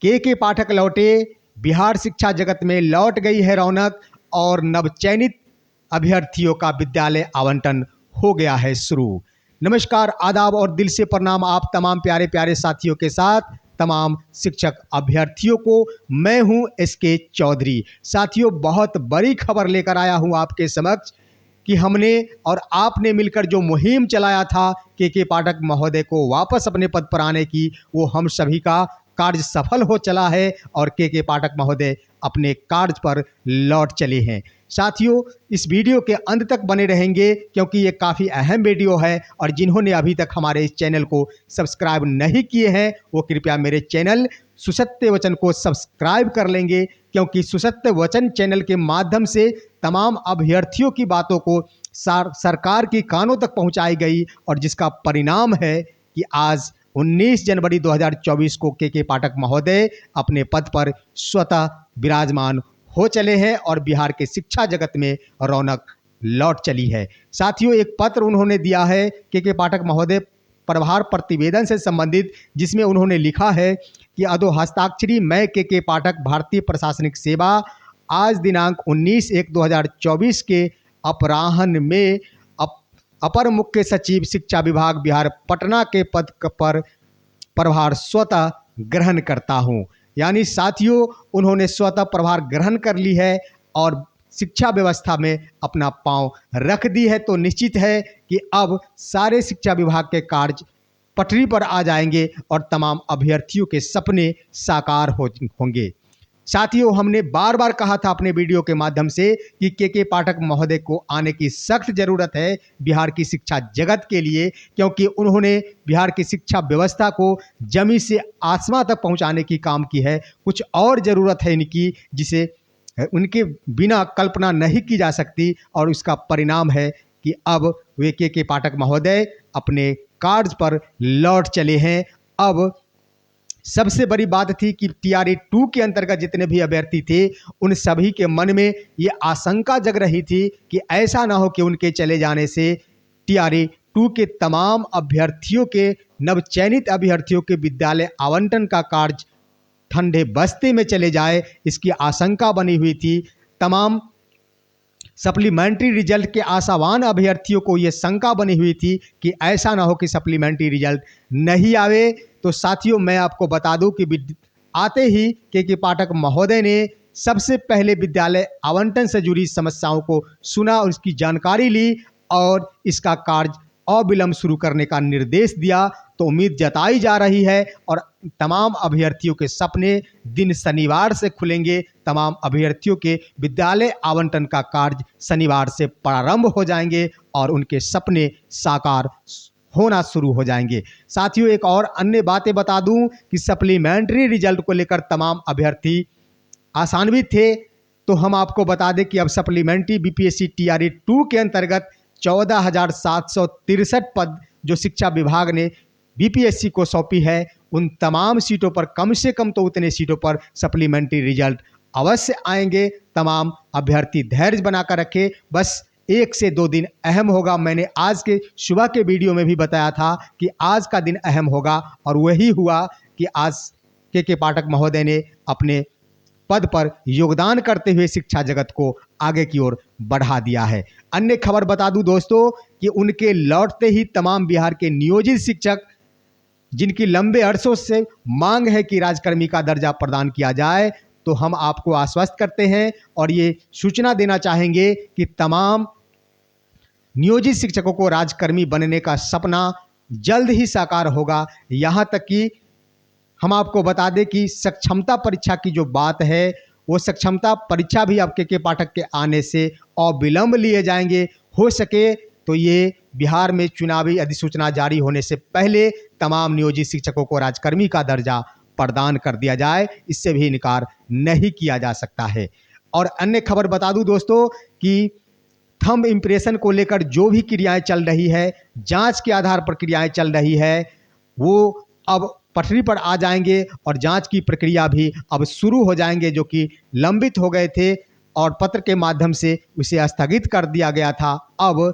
के पाठक लौटे, बिहार शिक्षा जगत में लौट गई है रौनक और नवचयनित अभ्यर्थियों का विद्यालय आवंटन हो गया है शुरू। नमस्कार, आदाब और दिल से प्रणाम आप तमाम प्यारे प्यारे साथियों के साथ तमाम शिक्षक अभ्यर्थियों को। मैं हूं SK चौधरी। साथियों, बहुत बड़ी खबर लेकर आया हूं आपके समक्ष कि हमने और आपने मिलकर जो मुहिम चलाया था के पाठक महोदय को वापस अपने पद पर आने की, वो हम सभी का कार्य सफल हो चला है और के पाठक महोदय अपने कार्य पर लौट चले हैं। साथियों, इस वीडियो के अंत तक बने रहेंगे क्योंकि ये काफ़ी अहम वीडियो है और जिन्होंने अभी तक हमारे इस चैनल को सब्सक्राइब नहीं किए हैं वो कृपया मेरे चैनल सुसत्य वचन को सब्सक्राइब कर लेंगे, क्योंकि सुसत्य वचन चैनल के माध्यम से तमाम अभ्यर्थियों की बातों को सरकार की कानों तक पहुंचाई गई और जिसका परिणाम है कि आज 19 जनवरी 2024 को के पाठक महोदय अपने पद पर स्वतः विराजमान हो चले हैं और बिहार के शिक्षा जगत में रौनक लौट चली है। साथियों, एक पत्र उन्होंने दिया है के पाठक महोदय प्रभार प्रतिवेदन से संबंधित, जिसमें उन्होंने लिखा है कि अदो हस्ताक्षरी मैं के पाठक भारतीय प्रशासनिक सेवा आज दिनांक 19/1/2024 के अपराह्न में अपर मुख्य सचिव शिक्षा विभाग बिहार पटना के पद पर प्रभार स्वतः ग्रहण करता हूं। यानी साथियों, उन्होंने स्वतः प्रभार ग्रहण कर ली है और शिक्षा व्यवस्था में अपना पांव रख दी है। तो निश्चित है कि अब सारे शिक्षा विभाग के कार्य पटरी पर आ जाएंगे और तमाम अभ्यर्थियों के सपने साकार होंगे। साथियों, हमने बार बार कहा था अपने वीडियो के माध्यम से कि के पाठक महोदय को आने की सख्त ज़रूरत है बिहार की शिक्षा जगत के लिए, क्योंकि उन्होंने बिहार की शिक्षा व्यवस्था को जमी से आसमां तक पहुंचाने की काम की है। कुछ और ज़रूरत है इनकी जिसे उनके बिना कल्पना नहीं की जा सकती और उसका परिणाम है कि अब वे के पाठक महोदय अपने कार्य पर लौट चले हैं। अब सबसे बड़ी बात थी कि TRA 2 के अंतर्गत जितने भी अभ्यर्थी थे उन सभी के मन में ये आशंका जग रही थी कि ऐसा ना हो कि उनके चले जाने से TRA 2 के तमाम अभ्यर्थियों के, नवचयनित अभ्यर्थियों के विद्यालय आवंटन का कार्य ठंडे बस्ते में चले जाए, इसकी आशंका बनी हुई थी। तमाम सप्लीमेंट्री रिजल्ट के आशावान अभ्यर्थियों को ये शंका बनी हुई थी कि ऐसा ना हो कि सप्लीमेंट्री रिजल्ट नहीं आवे। तो साथियों, मैं आपको बता दूं कि आते ही के पाठक महोदय ने सबसे पहले विद्यालय आवंटन से जुड़ी समस्याओं को सुना और उसकी जानकारी ली और इसका कार्य अविलंब शुरू करने का निर्देश दिया। तो उम्मीद जताई जा रही है और तमाम अभ्यर्थियों के सपने दिन शनिवार से खुलेंगे। तमाम अभ्यर्थियों के विद्यालय आवंटन का कार्य शनिवार से प्रारंभ हो जाएंगे और उनके सपने साकार होना शुरू हो जाएंगे। साथियों, एक और अन्य बातें बता दूं कि सप्लीमेंट्री रिजल्ट को लेकर तमाम अभ्यर्थी आशान्वित थे। तो हम आपको बता दें कि अब सप्लीमेंट्री BPSC TRA 2 के अंतर्गत 14,763 पद जो शिक्षा विभाग ने BPSC को सौंपी है, उन तमाम सीटों पर कम से कम तो उतने सीटों पर सप्लीमेंट्री रिजल्ट अवश्य आएंगे। तमाम अभ्यर्थी धैर्य बनाकर रखें, बस 1 से 2 दिन अहम होगा। मैंने आज के सुबह के वीडियो में भी बताया था कि आज का दिन अहम होगा और वही हुआ कि आज के पाठक महोदय ने अपने पद पर योगदान करते हुए शिक्षा जगत को आगे की ओर बढ़ा दिया है। अन्य खबर बता दूं दोस्तों कि उनके लौटते ही तमाम बिहार के नियोजित शिक्षक जिनकी लंबे अरसों से मांग है कि राजकर्मी का दर्जा प्रदान किया जाए, तो हम आपको आश्वस्त करते हैं और ये सूचना देना चाहेंगे कि तमाम नियोजित शिक्षकों को राजकर्मी बनने का सपना जल्द ही साकार होगा। यहाँ तक कि हम आपको बता दें कि सक्षमता परीक्षा की जो बात है, वो सक्षमता परीक्षा भी अब के पाठक के आने से अविलंब लिए जाएंगे। हो सके तो ये बिहार में चुनावी अधिसूचना जारी होने से पहले तमाम नियोजित शिक्षकों को राजकर्मी का दर्जा प्रदान कर दिया जाए, इससे भी इनकार नहीं किया जा सकता है। और अन्य खबर बता दूं दोस्तों कि थंब इम्प्रेशन को लेकर जो भी क्रियाएं चल रही है, जांच के आधार पर क्रियाएं चल रही है, वो अब पटरी पर आ जाएंगे और जांच की प्रक्रिया भी अब शुरू हो जाएंगे, जो कि लंबित हो गए थे और पत्र के माध्यम से उसे स्थगित कर दिया गया था। अब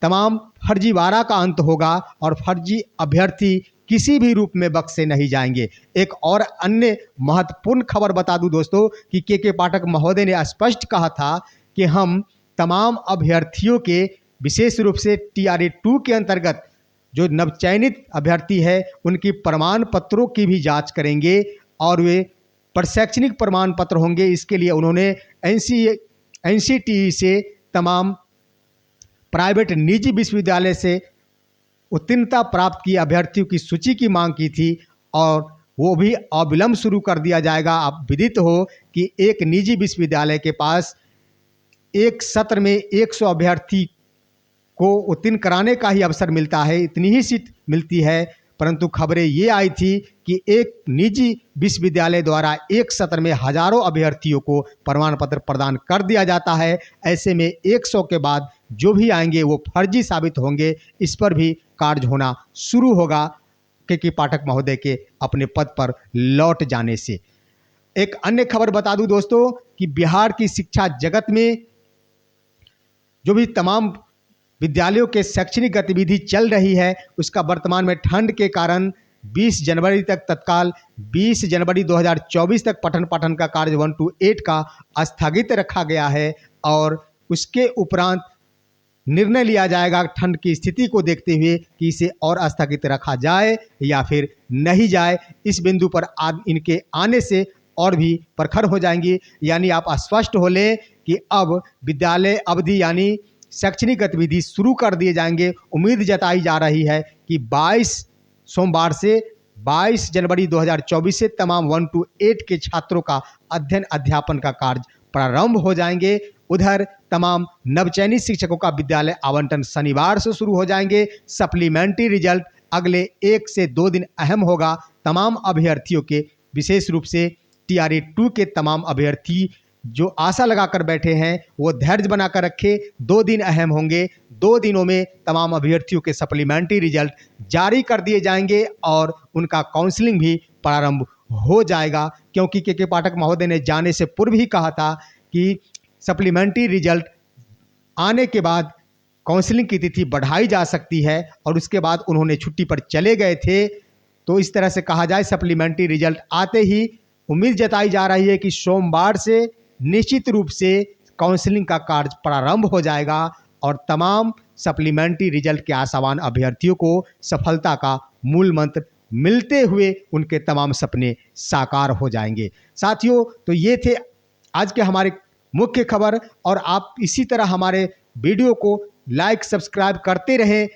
तमाम फर्जीवाड़ा का अंत होगा और फर्जी अभ्यर्थी किसी भी रूप में बख्शे नहीं जाएंगे। एक और अन्य महत्वपूर्ण खबर बता दूं दोस्तों कि के पाठक महोदय ने स्पष्ट कहा था कि हम तमाम अभ्यर्थियों के विशेष रूप से TRA 2 के अंतर्गत जो नवचयनित अभ्यर्थी है उनकी प्रमाण पत्रों की भी जांच करेंगे और वे प्रशैक्षणिक प्रमाण पत्र होंगे। इसके लिए उन्होंने NCTE से तमाम प्राइवेट निजी विश्वविद्यालय से उत्तीर्णता प्राप्त किए अभ्यर्थियों की सूची की मांग की थी और वो भी अविलंब शुरू कर दिया जाएगा। आप विदित हो कि एक निजी विश्वविद्यालय के पास एक सत्र में 100 अभ्यर्थी को उत्तीर्ण कराने का ही अवसर मिलता है, इतनी ही सीट मिलती है, परंतु खबरें ये आई थी कि एक निजी विश्वविद्यालय द्वारा एक सत्र में हजारों अभ्यर्थियों को प्रमाण पत्र प्रदान कर दिया जाता है। ऐसे में 100 के बाद जो भी आएंगे वो फर्जी साबित होंगे। इस पर भी कार्य होना शुरू होगा के पाठक महोदय के अपने पद पर लौट जाने से। एक अन्य खबर बता दूं दोस्तों कि बिहार की शिक्षा जगत में जो भी तमाम विद्यालयों के शैक्षणिक गतिविधि चल रही है उसका वर्तमान में ठंड के कारण 20 जनवरी तक तत्काल 20 जनवरी 2024 तक पठन पाठन का कार्य 1 to 8 का स्थगित रखा गया है और उसके उपरांत निर्णय लिया जाएगा ठंड की स्थिति को देखते हुए कि इसे और स्थगित रखा जाए या फिर नहीं जाए। इस बिंदु पर इनके आने से और भी प्रखर हो जाएंगी। यानी आप स्पष्ट हो लें कि अब विद्यालय अवधि यानी शैक्षणिक गतिविधि शुरू कर दिए जाएंगे। उम्मीद जताई जा रही है कि 22 सोमवार से 22 जनवरी 2024 से तमाम 1 to 8 के छात्रों का अध्ययन अध्यापन का कार्य प्रारंभ हो जाएंगे। उधर तमाम नवचयनित शिक्षकों का विद्यालय आवंटन शनिवार से शुरू हो जाएंगे। सप्लीमेंट्री रिजल्ट अगले 1 से 2 दिन अहम होगा। तमाम अभ्यर्थियों के विशेष रूप से TRA 2 के तमाम अभ्यर्थी जो आशा लगाकर बैठे हैं वो धैर्य बनाकर रखे। 2 दिन अहम होंगे। 2 दिनों में तमाम अभ्यर्थियों के सप्लीमेंट्री रिजल्ट जारी कर दिए जाएंगे और उनका काउंसलिंग भी प्रारंभ हो जाएगा, क्योंकि के पाठक महोदय ने जाने से पूर्व ही कहा था कि सप्लीमेंट्री रिजल्ट आने के बाद काउंसलिंग की तिथि बढ़ाई जा सकती है और उसके बाद उन्होंने छुट्टी पर चले गए थे। तो इस तरह से कहा जाए सप्लीमेंट्री रिजल्ट आते ही उम्मीद जताई जा रही है कि सोमवार से निश्चित रूप से काउंसलिंग का कार्य प्रारंभ हो जाएगा और तमाम सप्लीमेंट्री रिजल्ट के आशावान अभ्यर्थियों को सफलता का मूल मंत्र मिलते हुए उनके तमाम सपने साकार हो जाएंगे। साथियों, तो ये थे आज के हमारे मुख्य खबर और आप इसी तरह हमारे वीडियो को लाइक सब्सक्राइब करते रहें,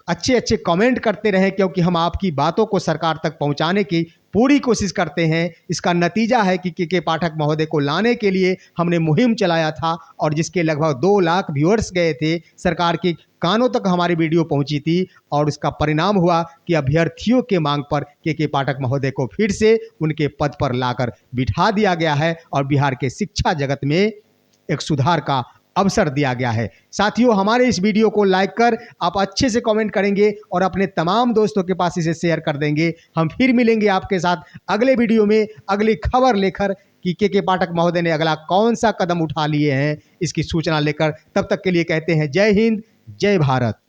अच्छे अच्छे कमेंट करते रहें, क्योंकि हम आपकी बातों को सरकार तक पहुंचाने की पूरी कोशिश करते हैं। इसका नतीजा है कि के पाठक महोदय को लाने के लिए हमने मुहिम चलाया था और जिसके लगभग 2 लाख व्यूअर्स गए थे। सरकार के कानों तक हमारी वीडियो पहुंची थी और उसका परिणाम हुआ कि अभ्यर्थियों के मांग पर के पाठक महोदय को फिर से उनके पद पर लाकर बिठा दिया गया है और बिहार के शिक्षा जगत में एक सुधार का अवसर दिया गया है। साथियों, हमारे इस वीडियो को लाइक कर आप अच्छे से कमेंट करेंगे और अपने तमाम दोस्तों के पास इसे शेयर कर देंगे। हम फिर मिलेंगे आपके साथ अगले वीडियो में अगली खबर लेकर कि के पाठक महोदय ने अगला कौन सा कदम उठा लिए हैं इसकी सूचना लेकर। तब तक के लिए कहते हैं जय हिंद, जय भारत।